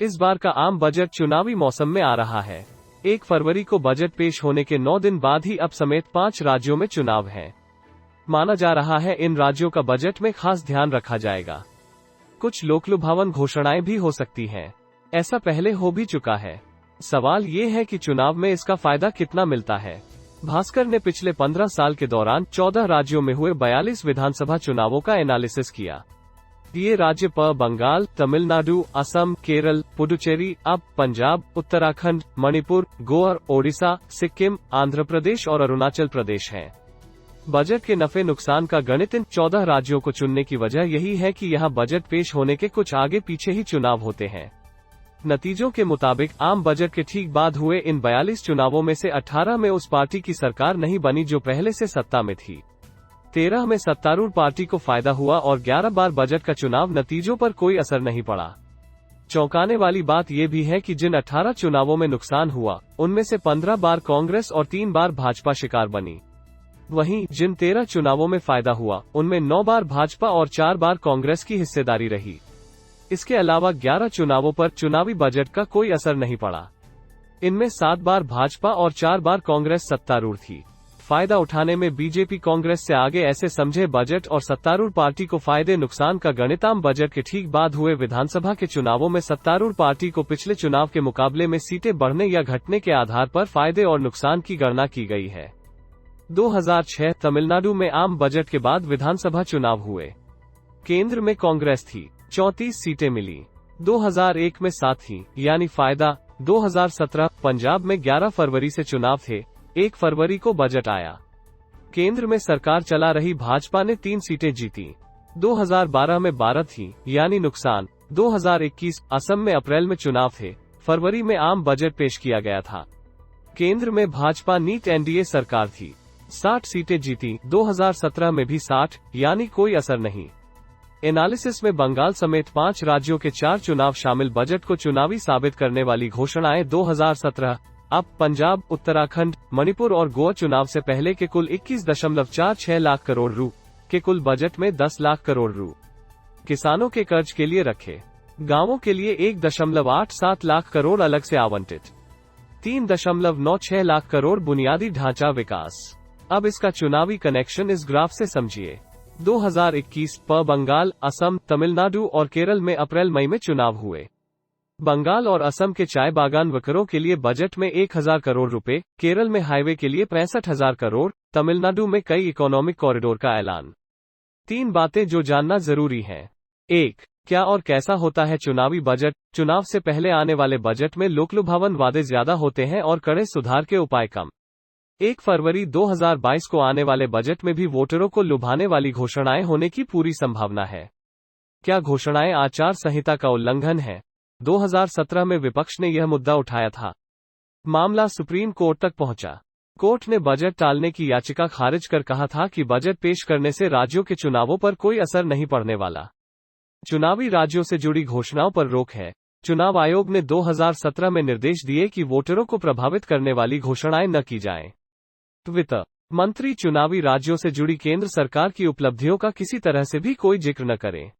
इस बार का आम बजट चुनावी मौसम में आ रहा है। 1 फरवरी को बजट पेश होने के 9 दिन बाद ही अब समेत 5 राज्यों में चुनाव हैं। माना जा रहा है इन राज्यों का बजट में खास ध्यान रखा जाएगा। कुछ लोकलुभावन घोषणाएं भी हो सकती हैं। ऐसा पहले हो भी चुका है। सवाल ये है कि चुनाव में इसका फायदा कितना मिलता है। भास्कर ने पिछले 15 साल के दौरान 14 राज्यों में हुए 42 विधानसभा चुनावों का एनालिसिस किया। ये राज्य बंगाल, तमिलनाडु, असम, केरल, पुडुचेरी, अब पंजाब, उत्तराखंड, मणिपुर, गोवा, ओडिशा, सिक्किम, आंध्र प्रदेश और अरुणाचल प्रदेश हैं। बजट के नफे नुकसान का गणित इन 14 राज्यों को चुनने की वजह यही है कि यहाँ बजट पेश होने के कुछ आगे पीछे ही चुनाव होते हैं। नतीजों के मुताबिक आम बजट के ठीक बाद हुए इन 42 चुनावों में से 18 में उस पार्टी की सरकार नहीं बनी जो पहले से सत्ता में थी। 13 में सत्तारूढ़ पार्टी को फायदा हुआ और 11 बार बजट का चुनाव नतीजों पर कोई असर नहीं पड़ा। चौंकाने वाली बात यह भी है कि जिन 18 चुनावों में नुकसान हुआ उनमें से 15 बार कांग्रेस और 3 बार भाजपा शिकार बनी। वहीं जिन 13 चुनावों में फायदा हुआ उनमें 9 बार भाजपा और 4 बार कांग्रेस की हिस्सेदारी रही। इसके अलावा 11 चुनावों पर चुनावी बजट का कोई असर नहीं पड़ा। इनमें 7 बार भाजपा और 4 बार कांग्रेस सत्तारूढ़ थी। फायदा उठाने में बीजेपी कांग्रेस से आगे ऐसे समझे बजट और सत्तारूढ़ पार्टी को फायदे नुकसान का गणित आम बजट के ठीक बाद हुए विधानसभा के चुनावों में सत्तारूढ़ पार्टी को पिछले चुनाव के मुकाबले में सीटें बढ़ने या घटने के आधार पर फायदे और नुकसान की गणना की गई है। 2006 तमिलनाडु में आम बजट के बाद विधानसभा चुनाव हुए। केंद्र में कांग्रेस थी, 34 सीटें मिली। 2001 में 7 थी, यानी फायदा। 2017 पंजाब में 11 फरवरी से चुनाव थे, 1 फरवरी को बजट आया। केंद्र में सरकार चला रही भाजपा ने 3 सीटें जीती। 2012 में 12 थी, यानी नुकसान। 2021 असम में अप्रैल में चुनाव थे, फरवरी में आम बजट पेश किया गया था। केंद्र में भाजपा नीत एनडीए सरकार थी, 60 सीटें जीती। 2017 में भी 60, यानी कोई असर नहीं। एनालिसिस में बंगाल समेत 5 राज्यों के 4 चुनाव शामिल। बजट को चुनावी साबित करने वाली घोषणाएं 2017, अब पंजाब, उत्तराखंड, मणिपुर और गोवा चुनाव से पहले के कुल 21.46 लाख करोड़ रु के कुल बजट में 10 लाख करोड़ रु किसानों के कर्ज के लिए रखे। गांवों के लिए 1.87 लाख करोड़ अलग से आवंटित। 3.96 लाख करोड़ बुनियादी ढांचा विकास। अब इसका चुनावी कनेक्शन इस ग्राफ से समझिए। 2021 बंगाल, असम, तमिलनाडु और केरल में अप्रैल मई में चुनाव हुए। बंगाल और असम के चाय बागान वर्करों के लिए बजट में 1000 करोड़ रुपए, केरल में हाईवे के लिए 65,000 करोड़, तमिलनाडु में कई इकोनॉमिक कॉरिडोर का ऐलान। 3 बातें जो जानना जरूरी हैं। 1. क्या और कैसा होता है चुनावी बजट। चुनाव से पहले आने वाले बजट में लोकलुभावन वादे ज्यादा होते हैं और कड़े सुधार के उपाय कम। 1 फरवरी 2022 को आने वाले बजट में भी वोटरों को लुभाने वाली घोषणाएं होने की पूरी संभावना है। क्या घोषणाएं आचार संहिता का उल्लंघन है? 2017 में विपक्ष ने यह मुद्दा उठाया था। मामला सुप्रीम कोर्ट तक पहुंचा। कोर्ट ने बजट टालने की याचिका खारिज कर कहा था कि बजट पेश करने से राज्यों के चुनावों पर कोई असर नहीं पड़ने वाला। चुनावी राज्यों से जुड़ी घोषणाओं पर रोक है। चुनाव आयोग ने 2017 में निर्देश दिए कि वोटरों को प्रभावित करने वाली घोषणाएं न की जाएं। वित्त मंत्री चुनावी राज्यों से जुड़ी केंद्र सरकार की उपलब्धियों का किसी तरह से भी कोई जिक्र न करें।